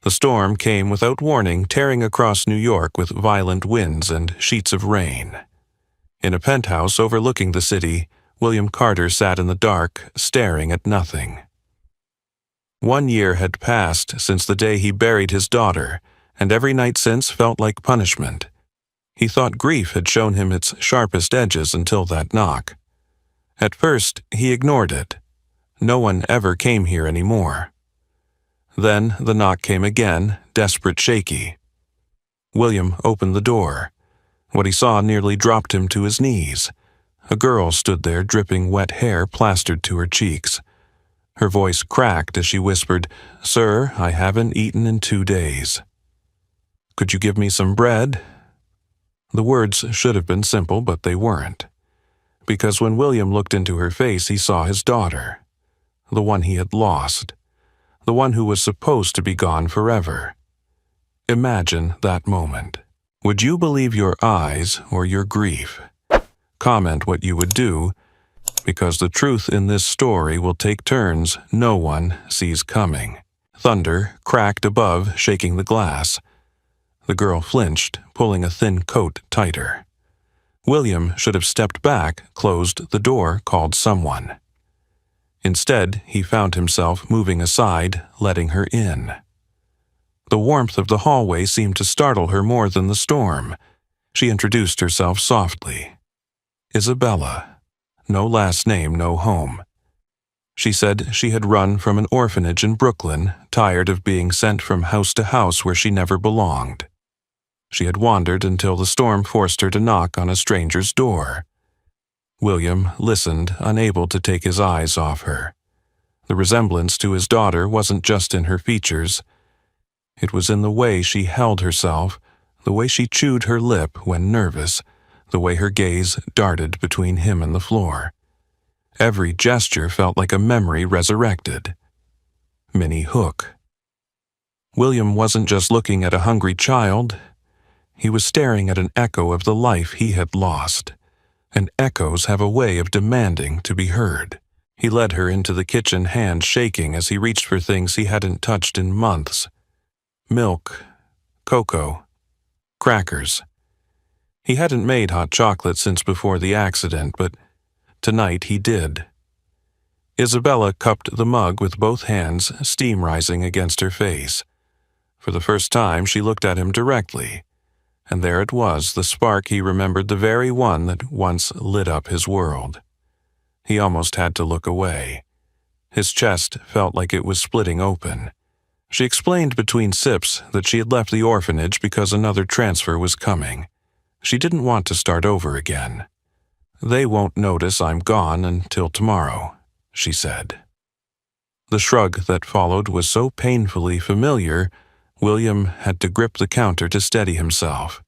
The storm came without warning, tearing across New York with violent winds and sheets of rain. In a penthouse overlooking the city, William Carter sat in the dark, staring at nothing. 1 year had passed since the day he buried his daughter, and every night since felt like punishment. He thought grief had shown him its sharpest edges until that knock. At first, he ignored it. No one ever came here anymore. Then the knock came again, desperate, shaky. William opened the door. What he saw nearly dropped him to his knees. A girl stood there, dripping wet hair plastered to her cheeks. Her voice cracked as she whispered, "Sir, I haven't eaten in 2 days. Could you give me some bread?" The words should have been simple, but they weren't. Because when William looked into her face, he saw his daughter. The one he had lost. The one who was supposed to be gone forever. Imagine that moment. Would you believe your eyes or your grief? Comment what you would do, because the truth in this story will take turns no one sees coming. Thunder cracked above, shaking the glass. The girl flinched, pulling a thin coat tighter. William should have stepped back, closed the door, called someone. Instead, he found himself moving aside, letting her in. The warmth of the hallway seemed to startle her more than the storm. She introduced herself softly. Isabella. No last name, no home. She said she had run from an orphanage in Brooklyn, tired of being sent from house to house where she never belonged. She had wandered until the storm forced her to knock on a stranger's door. William listened, unable to take his eyes off her. The resemblance to his daughter wasn't just in her features. It was in the way she held herself, the way she chewed her lip when nervous, the way her gaze darted between him and the floor. Every gesture felt like a memory resurrected. Minnie Hook. William wasn't just looking at a hungry child. He was staring at an echo of the life he had lost. And echoes have a way of demanding to be heard. He led her into the kitchen, hands shaking as he reached for things he hadn't touched in months. Milk, cocoa, crackers. He hadn't made hot chocolate since before the accident, but tonight he did. Isabella cupped the mug with both hands, steam rising against her face. For the first time, she looked at him directly, and there it was, the spark he remembered, the very one that once lit up his world. He almost had to look away. His chest felt like it was splitting open. She explained between sips that she had left the orphanage because another transfer was coming. She didn't want to start over again. "They won't notice I'm gone until tomorrow," she said. The shrug that followed was so painfully familiar, William had to grip the counter to steady himself.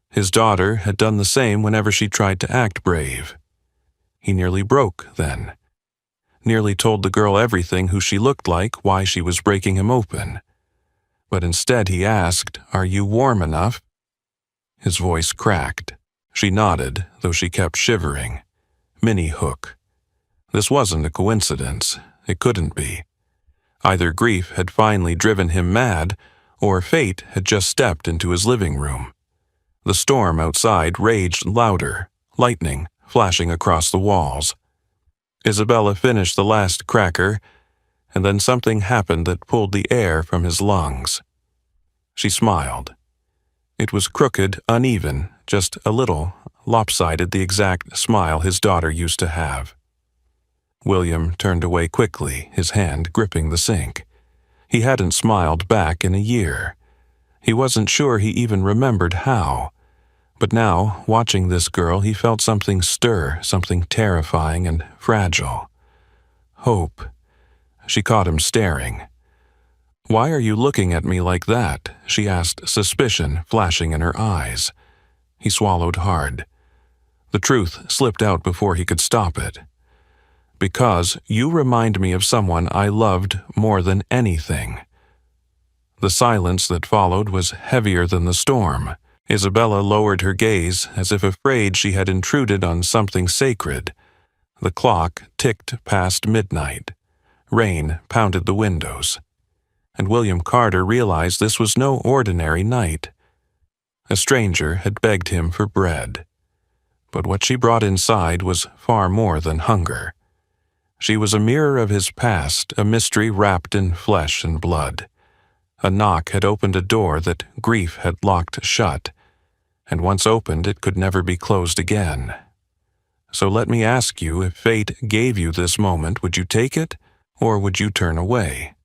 His daughter had done the same whenever she tried to act brave. He nearly broke then. Nearly told the girl everything, who she looked like, why she was breaking him open. But instead he asked, "Are you warm enough?" His voice cracked. She nodded, though she kept shivering. Minnie Hook. This wasn't a coincidence. It couldn't be. Either grief had finally driven him mad, or fate had just stepped into his living room. The storm outside raged louder, lightning flashing across the walls. Isabella finished the last cracker, and then something happened that pulled the air from his lungs. She smiled. It was crooked, uneven, just a little lopsided, the exact smile his daughter used to have. William turned away quickly, his hand gripping the sink. He hadn't smiled back in a year. He wasn't sure he even remembered how. But now, watching this girl, he felt something stir, something terrifying and fragile. Hope. She caught him staring. "Why are you looking at me like that?" she asked, suspicion flashing in her eyes. He swallowed hard. The truth slipped out before he could stop it. "Because you remind me of someone I loved more than anything." The silence that followed was heavier than the storm. Isabella lowered her gaze, as if afraid she had intruded on something sacred. The clock ticked past midnight. Rain pounded the windows. and William Carter realized this was no ordinary night. A stranger had begged him for bread. But what she brought inside was far more than hunger. She was a mirror of his past, a mystery wrapped in flesh and blood. A knock had opened a door that grief had locked shut, and once opened it could never be closed again. So let me ask you, if fate gave you this moment, would you take it, or would you turn away?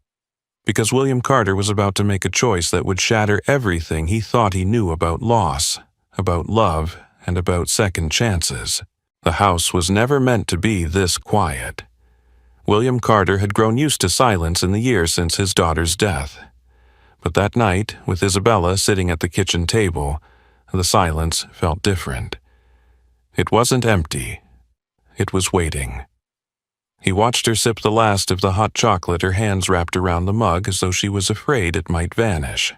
Because William Carter was about to make a choice that would shatter everything he thought he knew about loss, about love, and about second chances. The house was never meant to be this quiet. William Carter had grown used to silence in the years since his daughter's death. But that night, with Isabella sitting at the kitchen table, the silence felt different. It wasn't empty. It was waiting. He watched her sip the last of the hot chocolate, her hands wrapped around the mug as though she was afraid it might vanish.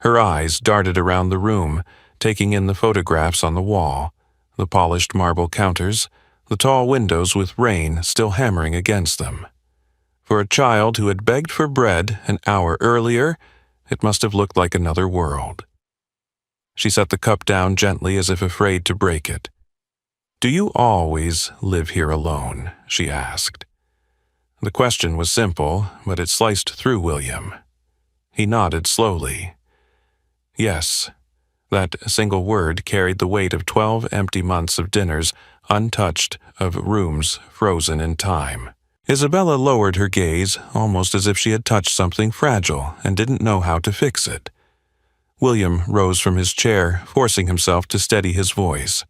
Her eyes darted around the room, taking in the photographs on the wall, the polished marble counters, the tall windows with rain still hammering against them. For a child who had begged for bread an hour earlier, it must have looked like another world. She set the cup down gently as if afraid to break it. "Do you always live here alone?" she asked. The question was simple, but it sliced through William. He nodded slowly. Yes. That single word carried the weight of 12 empty months of dinners, untouched, of rooms frozen in time. Isabella lowered her gaze, almost as if she had touched something fragile and didn't know how to fix it. William rose from his chair, forcing himself to steady his voice.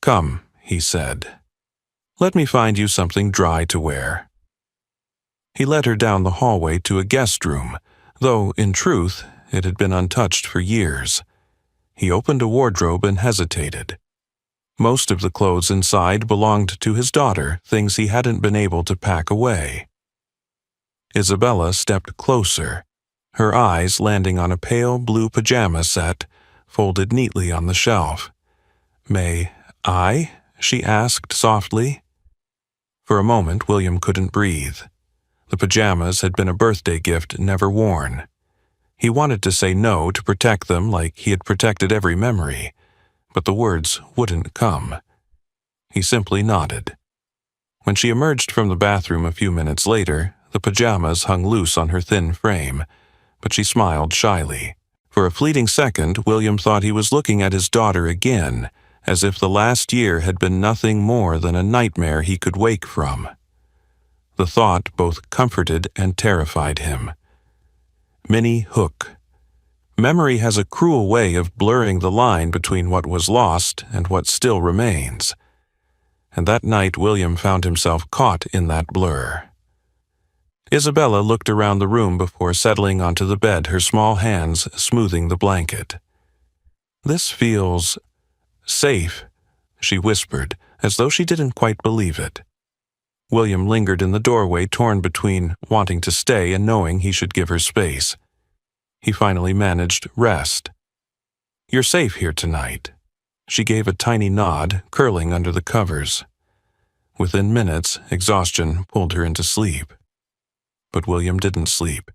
"Come," he said. "Let me find you something dry to wear." He led her down the hallway to a guest room, though, in truth, it had been untouched for years. He opened a wardrobe and hesitated. Most of the clothes inside belonged to his daughter, things he hadn't been able to pack away. Isabella stepped closer, her eyes landing on a pale blue pajama set, folded neatly on the shelf. "May I?" she asked softly. For a moment, William couldn't breathe. The pajamas had been a birthday gift never worn. He wanted to say no, to protect them like he had protected every memory, but the words wouldn't come. He simply nodded. When she emerged from the bathroom a few minutes later, the pajamas hung loose on her thin frame, but she smiled shyly. For a fleeting second, William thought he was looking at his daughter again, as if the last year had been nothing more than a nightmare he could wake from. The thought both comforted and terrified him. Minnie Hook. Memory has a cruel way of blurring the line between what was lost and what still remains. And that night William found himself caught in that blur. Isabella looked around the room before settling onto the bed, her small hands smoothing the blanket. "This feels safe," she whispered, as though she didn't quite believe it. William lingered in the doorway, torn between wanting to stay and knowing he should give her space. He finally managed rest. "You're safe here tonight." She gave a tiny nod, curling under the covers. Within minutes, exhaustion pulled her into sleep. But William didn't sleep.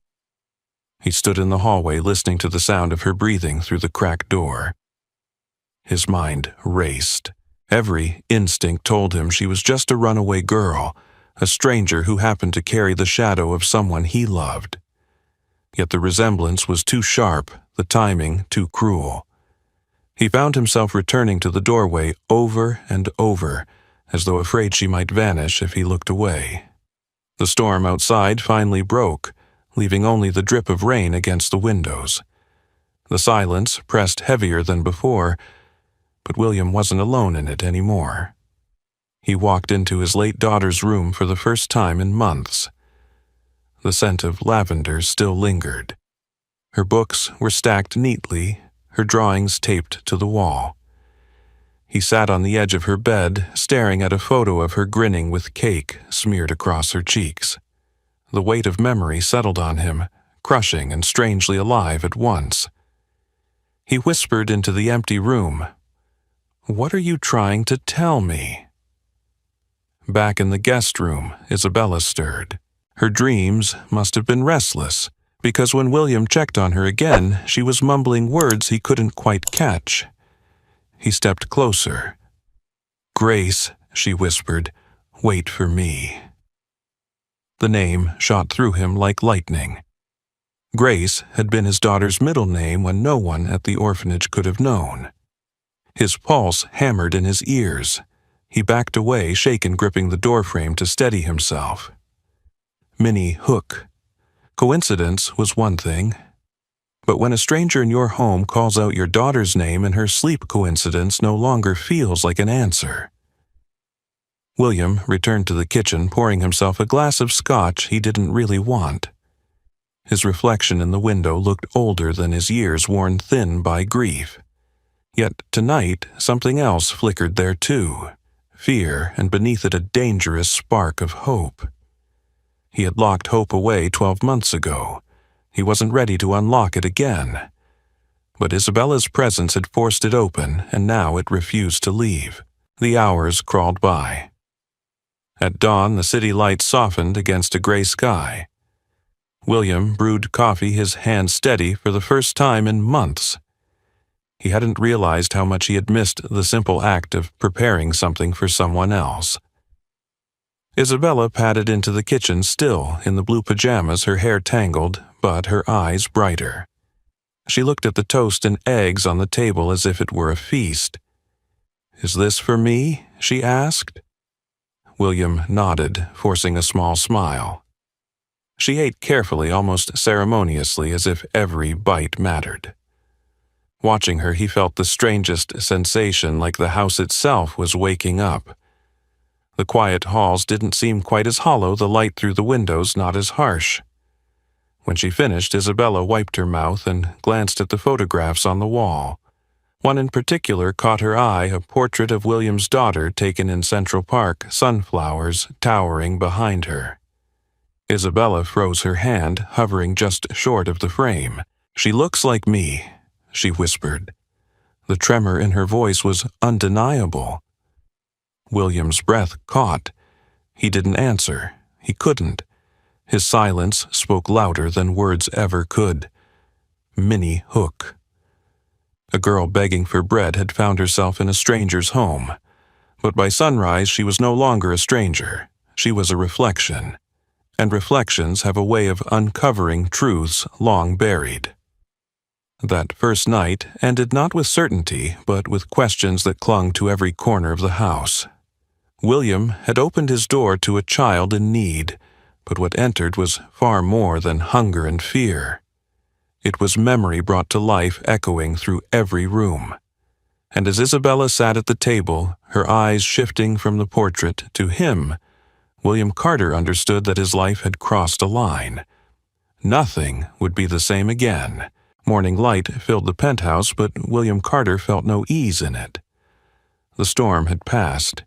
He stood in the hallway listening to the sound of her breathing through the cracked door. His mind raced. Every instinct told him she was just a runaway girl, a stranger who happened to carry the shadow of someone he loved. Yet the resemblance was too sharp, the timing too cruel. He found himself returning to the doorway over and over, as though afraid she might vanish if he looked away. The storm outside finally broke, leaving only the drip of rain against the windows. The silence pressed heavier than before, but William wasn't alone in it anymore. He walked into his late daughter's room for the first time in months. The scent of lavender still lingered. Her books were stacked neatly, her drawings taped to the wall. He sat on the edge of her bed, staring at a photo of her grinning with cake smeared across her cheeks. The weight of memory settled on him, crushing and strangely alive at once. He whispered into the empty room, "What are you trying to tell me?" Back in the guest room, Isabella stirred. Her dreams must have been restless, because when William checked on her again, she was mumbling words he couldn't quite catch. He stepped closer. "Grace," she whispered, "wait for me." The name shot through him like lightning. Grace had been his daughter's middle name when no one at the orphanage could have known. His pulse hammered in his ears. He backed away, shaken, gripping the doorframe to steady himself. Minnie Hook. Coincidence was one thing. But when a stranger in your home calls out your daughter's name in her sleep, coincidence no longer feels like an answer. William returned to the kitchen, pouring himself a glass of scotch he didn't really want. His reflection in the window looked older than his years, worn thin by grief. Yet tonight something else flickered there too, fear, and beneath it a dangerous spark of hope. He had locked hope away 12 months ago. He wasn't ready to unlock it again. But Isabella's presence had forced it open, and now it refused to leave. The hours crawled by. At dawn, the city lights softened against a gray sky. William brewed coffee, his hand steady for the first time in months. He hadn't realized how much he had missed the simple act of preparing something for someone else. Isabella padded into the kitchen, still in the blue pajamas, her hair tangled, but her eyes brighter. She looked at the toast and eggs on the table as if it were a feast. "Is this for me?" she asked. William nodded, forcing a small smile. She ate carefully, almost ceremoniously, as if every bite mattered. Watching her, he felt the strangest sensation, like the house itself was waking up. The quiet halls didn't seem quite as hollow, the light through the windows not as harsh. When she finished, Isabella wiped her mouth and glanced at the photographs on the wall. One in particular caught her eye, a portrait of William's daughter taken in Central Park, sunflowers towering behind her. Isabella froze her hand, hovering just short of the frame. "She looks like me," she whispered. The tremor in her voice was undeniable. William's breath caught. He didn't answer. He couldn't. His silence spoke louder than words ever could. Minnie Hook. A girl begging for bread had found herself in a stranger's home. But by sunrise she was no longer a stranger. She was a reflection. And reflections have a way of uncovering truths long buried. That first night ended not with certainty, but with questions that clung to every corner of the house. William had opened his door to a child in need, but what entered was far more than hunger and fear. It was memory brought to life, echoing through every room. And as Isabella sat at the table, her eyes shifting from the portrait to him, William Carter understood that his life had crossed a line. Nothing would be the same again. Morning light filled the penthouse, but William Carter felt no ease in it. The storm had passed,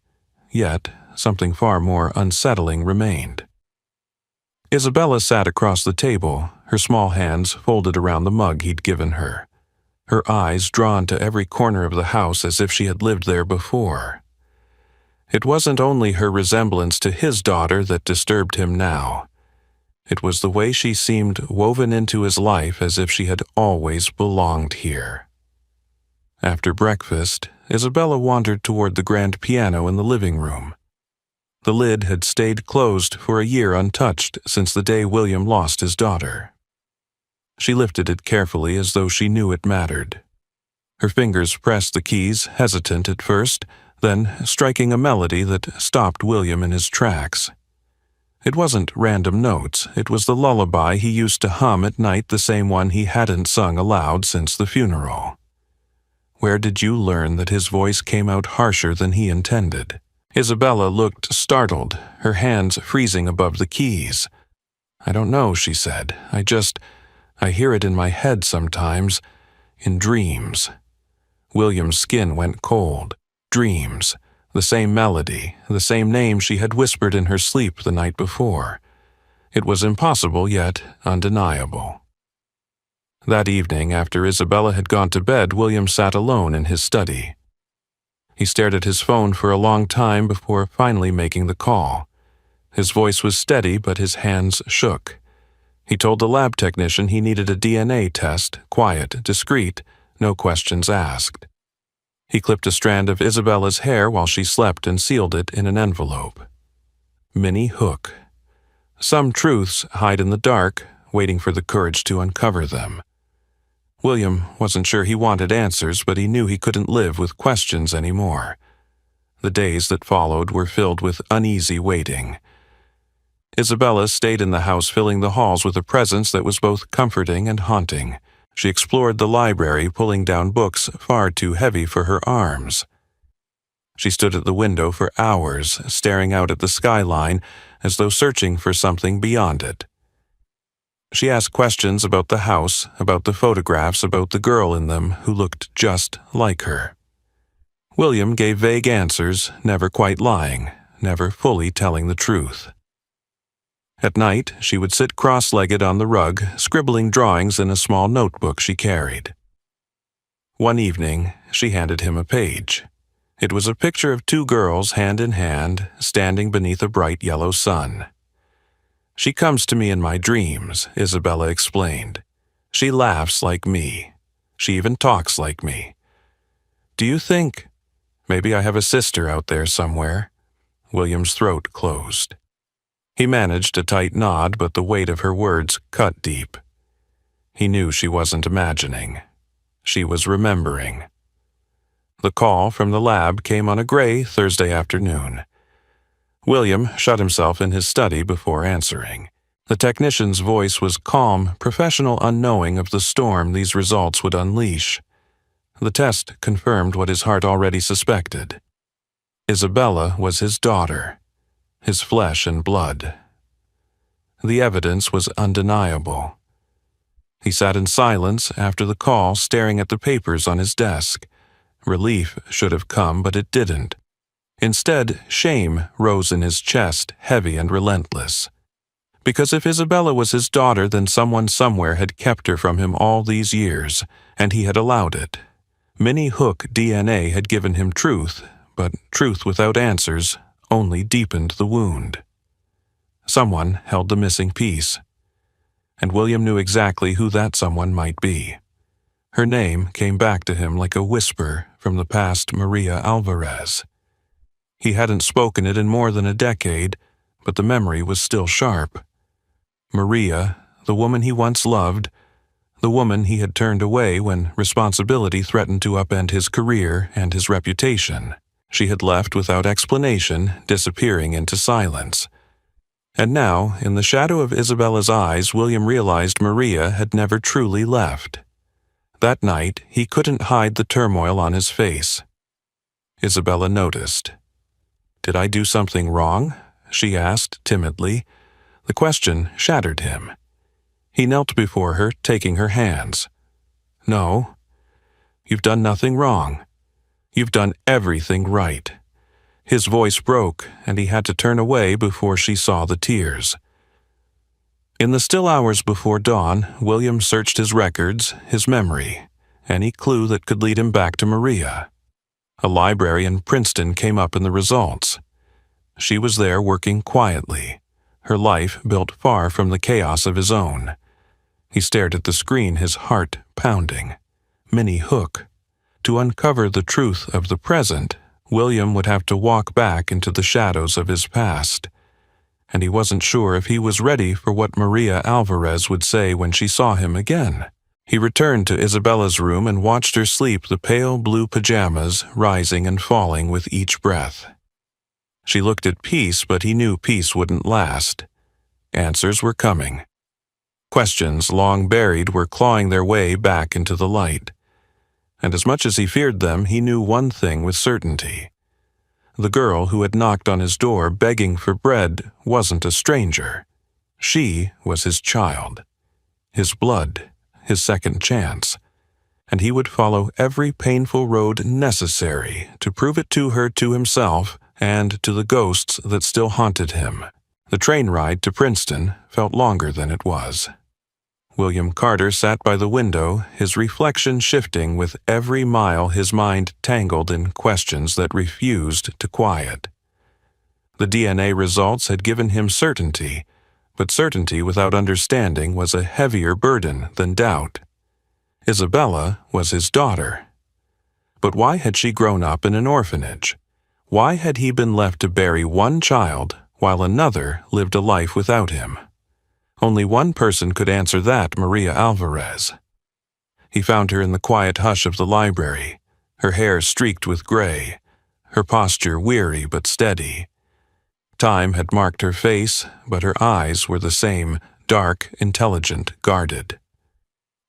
yet something far more unsettling remained. Isabella sat across the table, her small hands folded around the mug he'd given her, her eyes drawn to every corner of the house as if she had lived there before. It wasn't only her resemblance to his daughter that disturbed him now. It was the way she seemed woven into his life as if she had always belonged here. After breakfast, Isabella wandered toward the grand piano in the living room. The lid had stayed closed for a year untouched since the day William lost his daughter. She lifted it carefully as though she knew it mattered. Her fingers pressed the keys, hesitant at first, then striking a melody that stopped William in his tracks. It wasn't random notes, it was the lullaby he used to hum at night, the same one he hadn't sung aloud since the funeral. Where did you learn that his voice came out harsher than he intended? Isabella looked startled, her hands freezing above the keys. "I don't know," she said. I hear it in my head sometimes, in dreams." William's skin went cold. Dreams. The same melody, the same name she had whispered in her sleep the night before. It was impossible, yet undeniable. That evening, after Isabella had gone to bed, William sat alone in his study. He stared at his phone for a long time before finally making the call. His voice was steady, but his hands shook. He told the lab technician he needed a DNA test, quiet, discreet, no questions asked. He clipped a strand of Isabella's hair while she slept and sealed it in an envelope. Minnie Hook. Some truths hide in the dark, waiting for the courage to uncover them. William wasn't sure he wanted answers, but he knew he couldn't live with questions anymore. The days that followed were filled with uneasy waiting. Isabella stayed in the house, filling the halls with a presence that was both comforting and haunting. She explored the library, pulling down books far too heavy for her arms. She stood at the window for hours, staring out at the skyline as though searching for something beyond it. She asked questions about the house, about the photographs, about the girl in them who looked just like her. William gave vague answers, never quite lying, never fully telling the truth. At night, she would sit cross-legged on the rug, scribbling drawings in a small notebook she carried. One evening, she handed him a page. It was a picture of two girls hand in hand, standing beneath a bright yellow sun. "She comes to me in my dreams," Isabella explained. "She laughs like me. She even talks like me. Do you think maybe I have a sister out there somewhere?" William's throat closed. He managed a tight nod, but the weight of her words cut deep. He knew she wasn't imagining. She was remembering. The call from the lab came on a gray Thursday afternoon. William shut himself in his study before answering. The technician's voice was calm, professional, unknowing of the storm these results would unleash. The test confirmed what his heart already suspected. Isabella was his daughter, his flesh and blood. The evidence was undeniable. He sat in silence after the call, staring at the papers on his desk. Relief should have come, but it didn't. Instead, shame rose in his chest, heavy and relentless. Because if Isabella was his daughter, then someone somewhere had kept her from him all these years, and he had allowed it. Minnie Hook DNA had given him truth, but truth without answers only deepened the wound. Someone held the missing piece, and William knew exactly who that someone might be. Her name came back to him like a whisper from the past Maria Alvarez. He hadn't spoken it in more than a decade, but the memory was still sharp. Maria, the woman he once loved, the woman he had turned away when responsibility threatened to upend his career and his reputation. She had left without explanation, disappearing into silence. And now, in the shadow of Isabella's eyes, William realized Maria had never truly left. That night, he couldn't hide the turmoil on his face. Isabella noticed. "Did I do something wrong?" she asked timidly. The question shattered him. He knelt before her, taking her hands. "No, you've done nothing wrong. You've done everything right." His voice broke, and he had to turn away before she saw the tears. In the still hours before dawn, William searched his records, his memory, any clue that could lead him back to Maria. A library in Princeton came up in the results. She was there working quietly, her life built far from the chaos of his own. He stared at the screen, his heart pounding. Minnie Hook. To uncover the truth of the present, William would have to walk back into the shadows of his past. And he wasn't sure if he was ready for what Maria Alvarez would say when she saw him again. He returned to Isabella's room and watched her sleep, the pale blue pajamas rising and falling with each breath. She looked at peace, but he knew peace wouldn't last. Answers were coming. Questions long buried were clawing their way back into the light. And as much as he feared them, he knew one thing with certainty. The girl who had knocked on his door begging for bread wasn't a stranger. She was his child, his blood, his second chance, and he would follow every painful road necessary to prove it to her, to himself, and to the ghosts that still haunted him. The train ride to Princeton felt longer than it was. William Carter sat by the window, his reflection shifting with every mile, his mind tangled in questions that refused to quiet. The DNA results had given him certainty, But certainty without understanding was a heavier burden than doubt. Isabella was his daughter. But why had she grown up in an orphanage? Why had he been left to bury one child while another lived a life without him? Only one person could answer that, Maria Alvarez. He found her in the quiet hush of the library, her hair streaked with gray, her posture weary but steady. Time had marked her face, but her eyes were the same, dark, intelligent, guarded.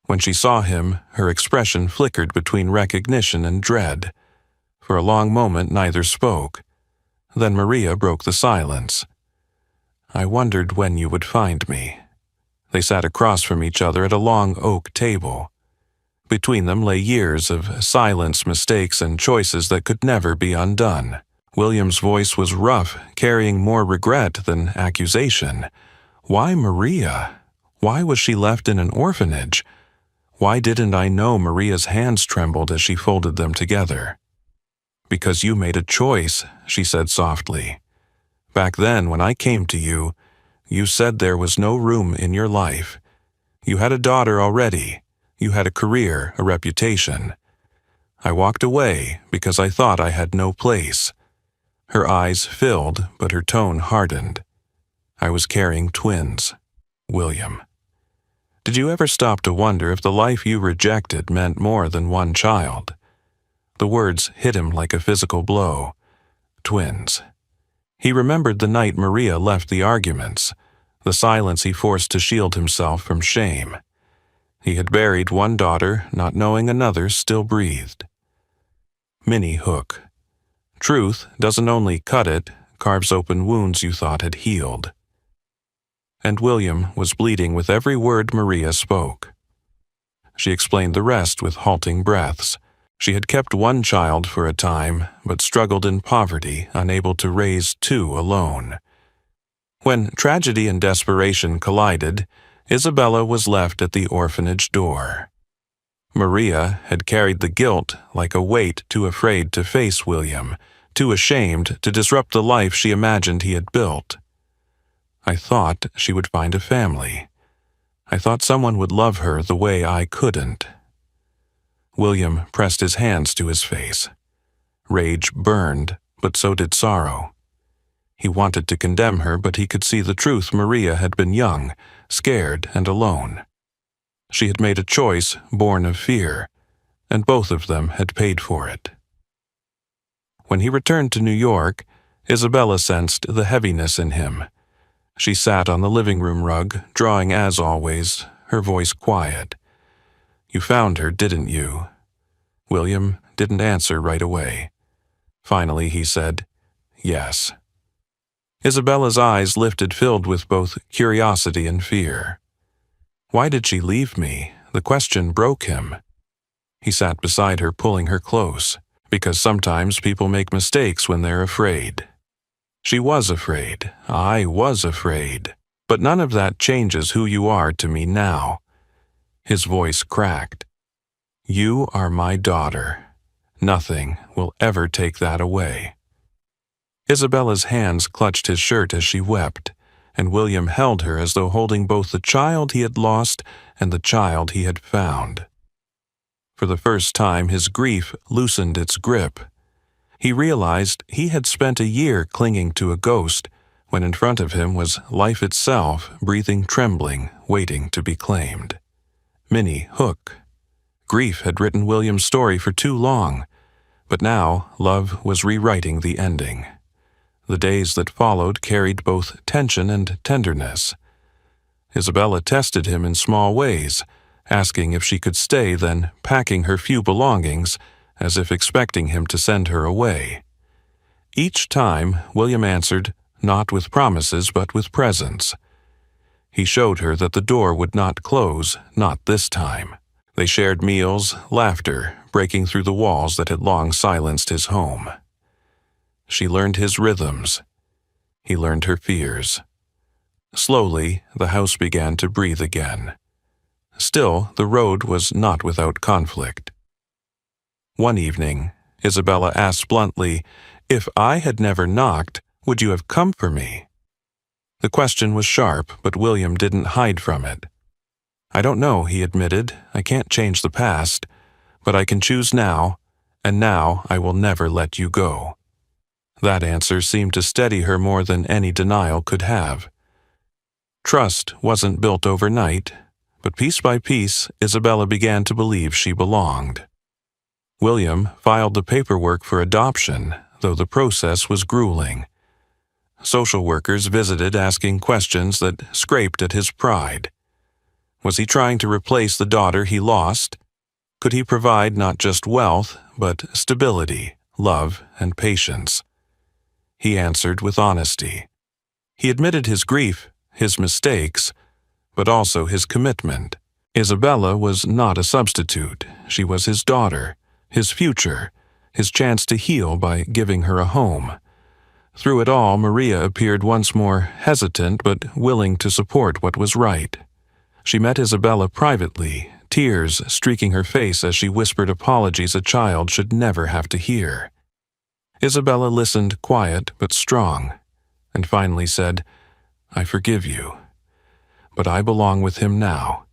When she saw him, her expression flickered between recognition and dread. For a long moment neither spoke. Then Maria broke the silence. "I wondered when you would find me." They sat across from each other at a long oak table. Between them lay years of silence, mistakes, and choices that could never be undone. William's voice was rough, carrying more regret than accusation. Why Maria? Why was she left in an orphanage? Why didn't I know? Maria's hands trembled as she folded them together. "Because you made a choice," she said softly. "Back then, when I came to you, you said there was no room in your life. You had a daughter already. You had a career, a reputation. I walked away because I thought I had no place." Her eyes filled, but her tone hardened. "I was carrying twins, William. Did you ever stop to wonder if the life you rejected meant more than one child?" The words hit him like a physical blow. Twins. He remembered the night Maria left the arguments, the silence he forced to shield himself from shame. He had buried one daughter, not knowing another still breathed. Minnie Hook. Truth doesn't only cut it, carves open wounds you thought had healed. And William was bleeding with every word Maria spoke. She explained the rest with halting breaths. She had kept one child for a time, but struggled in poverty, unable to raise two alone. When tragedy and desperation collided, Isabella was left at the orphanage door. Maria had carried the guilt like a weight, too afraid to face William, too ashamed to disrupt the life she imagined he had built. "I thought she would find a family. I thought someone would love her the way I couldn't." William pressed his hands to his face. Rage burned, but so did sorrow. He wanted to condemn her, but he could see the truth. Maria had been young, scared, and alone. She had made a choice born of fear, and both of them had paid for it. When he returned to New York, Isabella sensed the heaviness in him. She sat on the living room rug, drawing as always, her voice quiet. "You found her, didn't you?" William didn't answer right away. Finally he said, "Yes." Isabella's eyes lifted, filled with both curiosity and fear. "Why did she leave me?" The question broke him. He sat beside her, pulling her close. "Because sometimes people make mistakes when they're afraid." She was afraid. I was afraid. But none of that changes who you are to me now. His voice cracked. "You are my daughter. Nothing will ever take that away." Isabella's hands clutched his shirt as she wept, and William held her as though holding both the child he had lost and the child he had found. For the first time, his grief loosened its grip. He realized he had spent a year clinging to a ghost, when in front of him was life itself, breathing, trembling, waiting to be claimed. Minnie Hook. Grief had written William's story for too long, but now love was rewriting the ending. The days that followed carried both tension and tenderness. Isabella tested him in small ways, asking if she could stay, then packing her few belongings, as if expecting him to send her away. Each time, William answered, not with promises but with presence. He showed her that the door would not close, not this time. They shared meals, laughter, breaking through the walls that had long silenced his home. She learned his rhythms. He learned her fears. Slowly, the house began to breathe again. Still, the road was not without conflict. One evening, Isabella asked bluntly, "If I had never knocked, would you have come for me?" The question was sharp, but William didn't hide from it. "I don't know," he admitted. "I can't change the past, but I can choose now, and now I will never let you go." That answer seemed to steady her more than any denial could have. Trust wasn't built overnight, but piece by piece, Isabella began to believe she belonged. William filed the paperwork for adoption, though the process was grueling. Social workers visited asking questions that scraped at his pride. Was he trying to replace the daughter he lost? Could he provide not just wealth, but stability, love, and patience? He answered with honesty. He admitted his grief, his mistakes, but also his commitment. Isabella was not a substitute. She was his daughter, his future, his chance to heal by giving her a home. Through it all, Maria appeared once more hesitant but willing to support what was right. She met Isabella privately, tears streaking her face as she whispered apologies a child should never have to hear. Isabella listened, quiet but strong, and finally said, "I forgive you, but I belong with him now."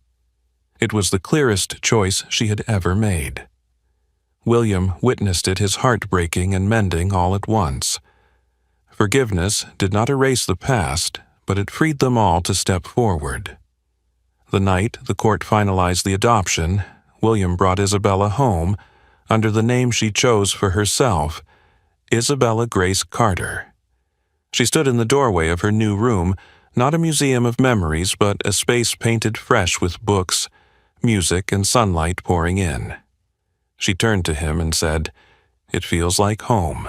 It was the clearest choice she had ever made. William witnessed it, his heart breaking and mending all at once. Forgiveness did not erase the past, but it freed them all to step forward. The night the court finalized the adoption, William brought Isabella home under the name she chose for herself, Isabella Grace Carter. She stood in the doorway of her new room, not a museum of memories, but a space painted fresh with books, music, and sunlight pouring in. She turned to him and said, "It feels like home."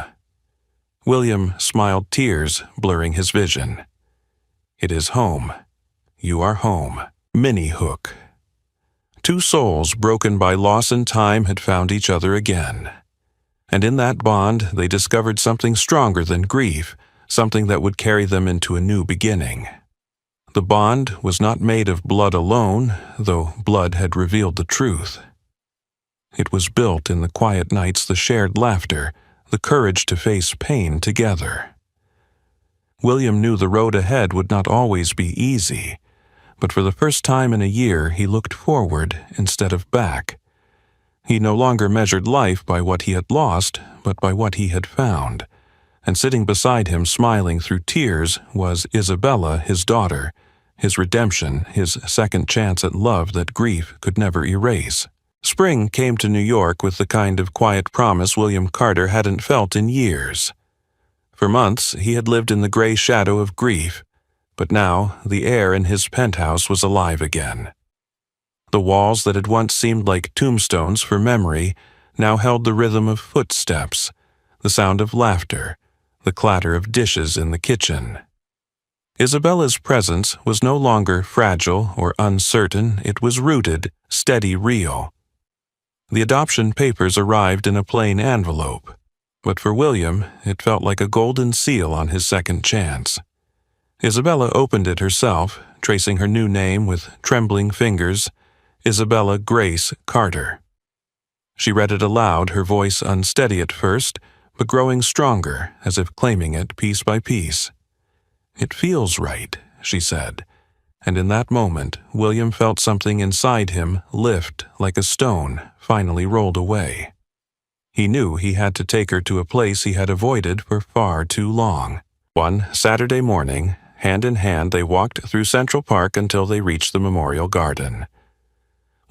William smiled, tears blurring his vision. "It is home. You are home." Minnie Hook. Two souls broken by loss and time had found each other again. And in that bond, they discovered something stronger than grief, something that would carry them into a new beginning. The bond was not made of blood alone, though blood had revealed the truth. It was built in the quiet nights, the shared laughter, the courage to face pain together. William knew the road ahead would not always be easy, but for the first time in a year he looked forward instead of back. He no longer measured life by what he had lost, but by what he had found. And sitting beside him, smiling through tears, was Isabella, his daughter, his redemption, his second chance at love that grief could never erase. Spring came to New York with the kind of quiet promise William Carter hadn't felt in years. For months he had lived in the gray shadow of grief, but now the air in his penthouse was alive again. The walls that had once seemed like tombstones for memory now held the rhythm of footsteps, the sound of laughter, the clatter of dishes in the kitchen. Isabella's presence was no longer fragile or uncertain, it was rooted, steady, real. The adoption papers arrived in a plain envelope, but for William it felt like a golden seal on his second chance. Isabella opened it herself, tracing her new name with trembling fingers, Isabella Grace Carter. She read it aloud, her voice unsteady at first, but growing stronger, as if claiming it piece by piece. "It feels right," she said, and in that moment William felt something inside him lift like a stone finally rolled away. He knew he had to take her to a place he had avoided for far too long. One Saturday morning, hand in hand, they walked through Central Park until they reached the Memorial Garden.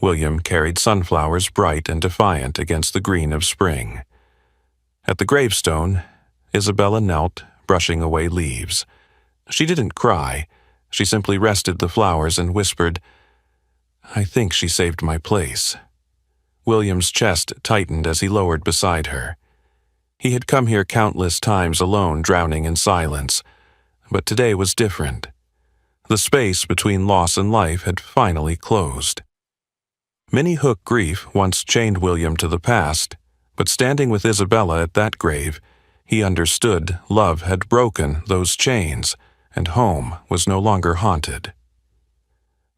William carried sunflowers bright and defiant against the green of spring. At the gravestone, Isabella knelt, brushing away leaves. She didn't cry. She simply rested the flowers and whispered, "I think she saved my place." William's chest tightened as he lowered beside her. He had come here countless times alone, drowning in silence, but today was different. The space between loss and life had finally closed. Minnie Hook grief once chained William to the past, but standing with Isabella at that grave, he understood love had broken those chains, and home was no longer haunted.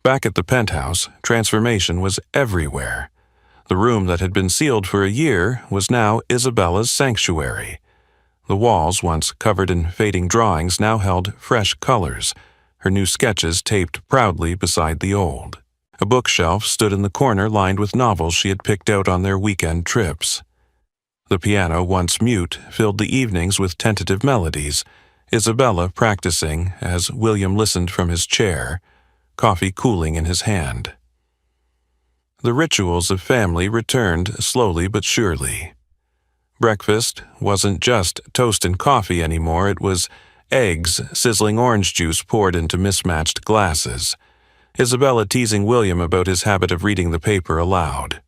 Back at the penthouse, transformation was everywhere. The room that had been sealed for a year was now Isabella's sanctuary. The walls, once covered in fading drawings, now held fresh colors, her new sketches taped proudly beside the old. A bookshelf stood in the corner lined with novels she had picked out on their weekend trips. The piano, once mute, filled the evenings with tentative melodies, Isabella practicing as William listened from his chair, coffee cooling in his hand. The rituals of family returned slowly but surely. Breakfast wasn't just toast and coffee anymore, it was eggs, sizzling orange juice poured into mismatched glasses, Isabella teasing William about his habit of reading the paper aloud.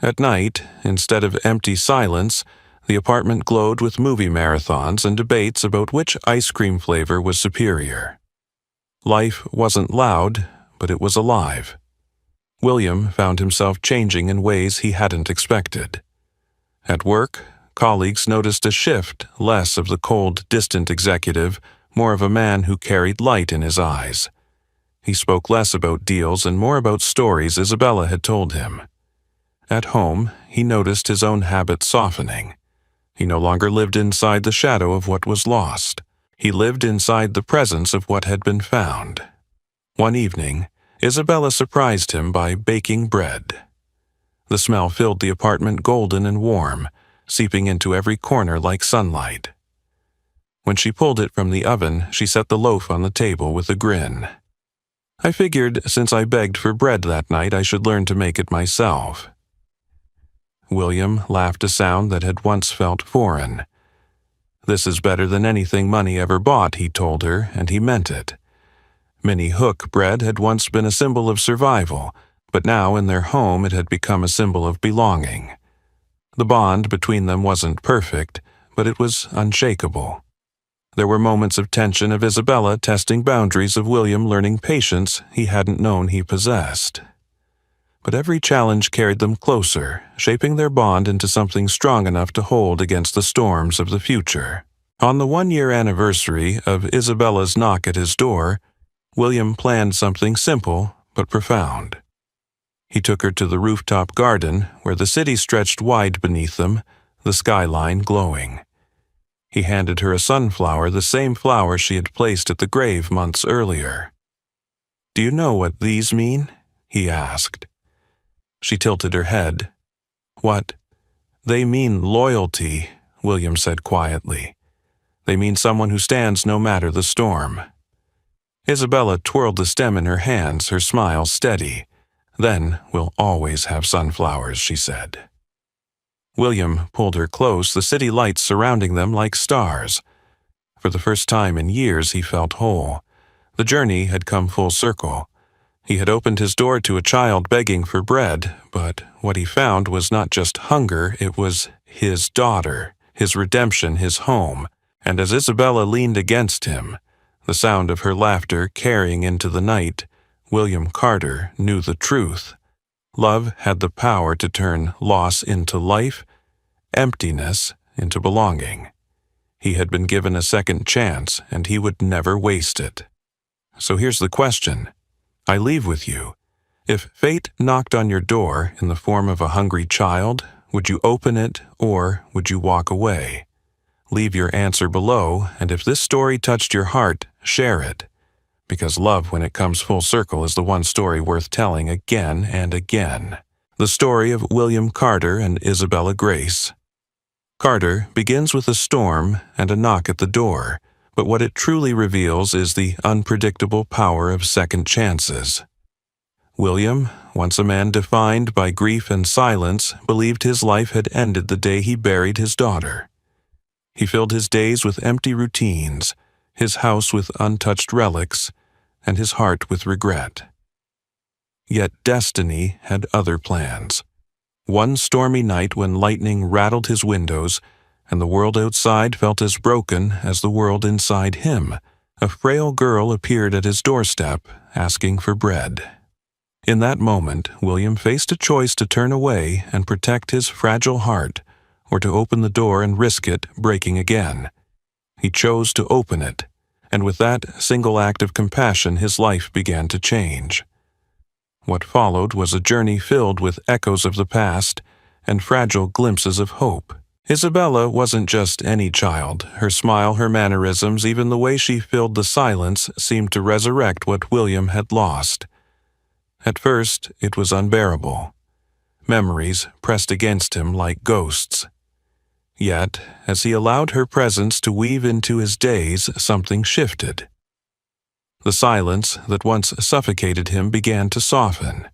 At night, instead of empty silence, the apartment glowed with movie marathons and debates about which ice cream flavor was superior. Life wasn't loud, but it was alive. William found himself changing in ways he hadn't expected. At work, colleagues noticed a shift, less of the cold, distant executive, more of a man who carried light in his eyes. He spoke less about deals and more about stories Isabella had told him. At home, he noticed his own habits softening. He no longer lived inside the shadow of what was lost. He lived inside the presence of what had been found. One evening, Isabella surprised him by baking bread. The smell filled the apartment golden and warm, seeping into every corner like sunlight. When she pulled it from the oven, she set the loaf on the table with a grin. "I figured since I begged for bread that night I should learn to make it myself." William laughed a sound that had once felt foreign. "This is better than anything money ever bought," he told her, and he meant it. Minnie Hook bread had once been a symbol of survival, but now in their home it had become a symbol of belonging. The bond between them wasn't perfect, but it was unshakable. There were moments of tension of Isabella testing boundaries, of William learning patience he hadn't known he possessed. But every challenge carried them closer, shaping their bond into something strong enough to hold against the storms of the future. On the 1-year anniversary of Isabella's knock at his door, William planned something simple but profound. He took her to the rooftop garden, where the city stretched wide beneath them, the skyline glowing. He handed her a sunflower, the same flower she had placed at the grave months earlier. "Do you know what these mean?" he asked. She tilted her head. "What?" "They mean loyalty," William said quietly. "They mean someone who stands no matter the storm." Isabella twirled the stem in her hands, her smile steady. "Then we'll always have sunflowers," she said. William pulled her close, the city lights surrounding them like stars. For the first time in years he felt whole. The journey had come full circle. He had opened his door to a child begging for bread, but what he found was not just hunger, it was his daughter, his redemption, his home. And as Isabella leaned against him, the sound of her laughter carrying into the night, William Carter knew the truth. Love had the power to turn loss into life, emptiness into belonging. He had been given a second chance, and he would never waste it. So here's the question. I leave with you. If fate knocked on your door in the form of a hungry child, would you open it or would you walk away? Leave your answer below, and if this story touched your heart, share it. Because love, when it comes full circle, is the one story worth telling again and again. The story of William Carter and Isabella Grace. Carter begins with a storm and a knock at the door, but what it truly reveals is the unpredictable power of second chances. William, once a man defined by grief and silence, believed his life had ended the day he buried his daughter. He filled his days with empty routines, his house with untouched relics, and his heart with regret. Yet destiny had other plans. One stormy night when lightning rattled his windows, and the world outside felt as broken as the world inside him, a frail girl appeared at his doorstep, asking for bread. In that moment, William faced a choice to turn away and protect his fragile heart, or to open the door and risk it breaking again. He chose to open it, and with that single act of compassion his life began to change. What followed was a journey filled with echoes of the past and fragile glimpses of hope. Isabella wasn't just any child. Her smile, her mannerisms, even the way she filled the silence seemed to resurrect what William had lost. At first, it was unbearable. Memories pressed against him like ghosts. Yet, as he allowed her presence to weave into his days, something shifted. The silence that once suffocated him began to soften.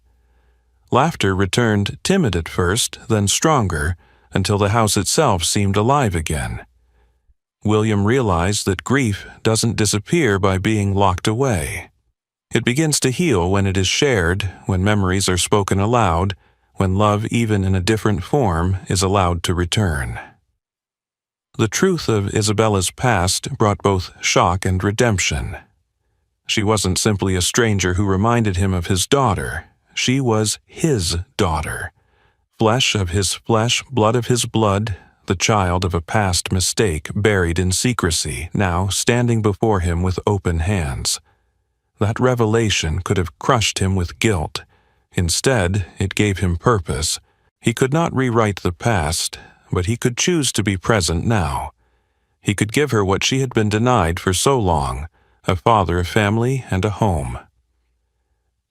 Laughter returned, timid at first, then stronger, until the house itself seemed alive again. William realized that grief doesn't disappear by being locked away. It begins to heal when it is shared, when memories are spoken aloud, when love, even in a different form, is allowed to return. The truth of Isabella's past brought both shock and redemption. She wasn't simply a stranger who reminded him of his daughter. She was his daughter. Flesh of his flesh, blood of his blood, the child of a past mistake buried in secrecy, now standing before him with open hands. That revelation could have crushed him with guilt. Instead, it gave him purpose. He could not rewrite the past, but he could choose to be present now. He could give her what she had been denied for so long, a father, a family, and a home.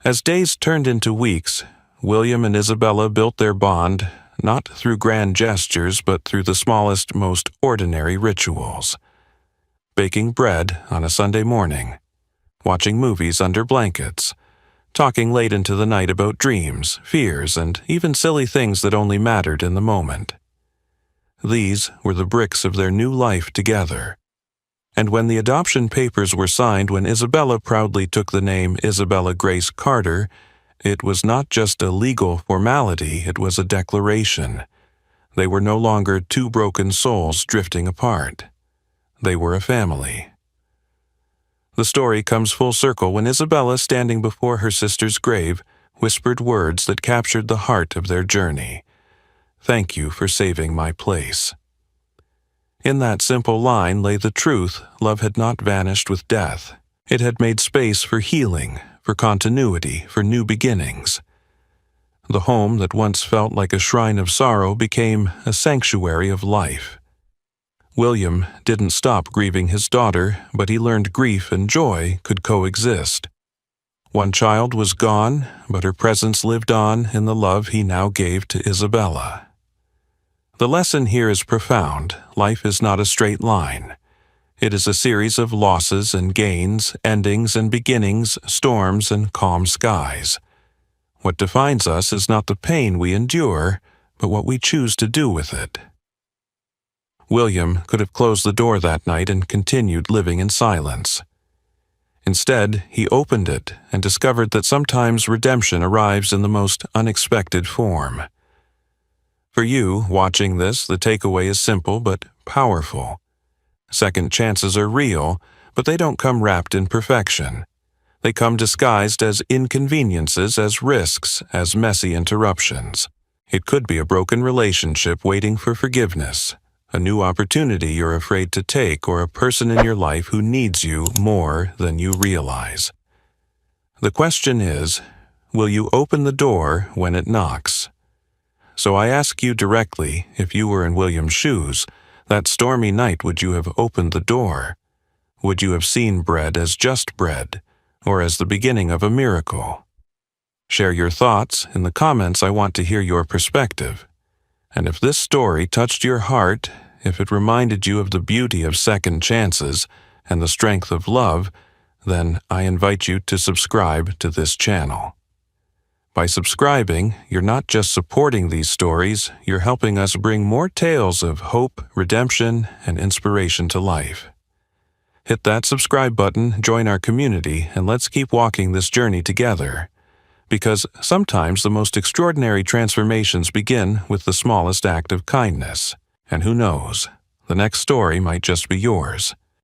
As days turned into weeks, William and Isabella built their bond, not through grand gestures, but through the smallest, most ordinary rituals. Baking bread on a Sunday morning, watching movies under blankets, talking late into the night about dreams, fears, and even silly things that only mattered in the moment. These were the bricks of their new life together. And when the adoption papers were signed, when Isabella proudly took the name Isabella Grace Carter, it was not just a legal formality, it was a declaration. They were no longer two broken souls drifting apart. They were a family. The story comes full circle when Isabella, standing before her sister's grave, whispered words that captured the heart of their journey. "Thank you for saving my place." In that simple line lay the truth. Love had not vanished with death. It had made space for healing, for continuity, for new beginnings. The home that once felt like a shrine of sorrow became a sanctuary of life. William didn't stop grieving his daughter, but he learned grief and joy could coexist. One child was gone, but her presence lived on in the love he now gave to Isabella. The lesson here is profound. Life is not a straight line. It is a series of losses and gains, endings and beginnings, storms and calm skies. What defines us is not the pain we endure, but what we choose to do with it. William could have closed the door that night and continued living in silence. Instead, he opened it and discovered that sometimes redemption arrives in the most unexpected form. For you, watching this, the takeaway is simple but powerful. Second chances are real, but they don't come wrapped in perfection. They come disguised as inconveniences, as risks, as messy interruptions. It could be a broken relationship waiting for forgiveness, a new opportunity you're afraid to take, or a person in your life who needs you more than you realize. The question is, will you open the door when it knocks? So I ask you directly, if you were in William's shoes, that stormy night, would you have opened the door? Would you have seen bread as just bread, or as the beginning of a miracle? Share your thoughts in the comments. I want to hear your perspective. And if this story touched your heart, if it reminded you of the beauty of second chances and the strength of love, then I invite you to subscribe to this channel. By subscribing, you're not just supporting these stories, you're helping us bring more tales of hope, redemption, and inspiration to life. Hit that subscribe button, join our community, and let's keep walking this journey together. Because sometimes the most extraordinary transformations begin with the smallest act of kindness. And who knows, the next story might just be yours.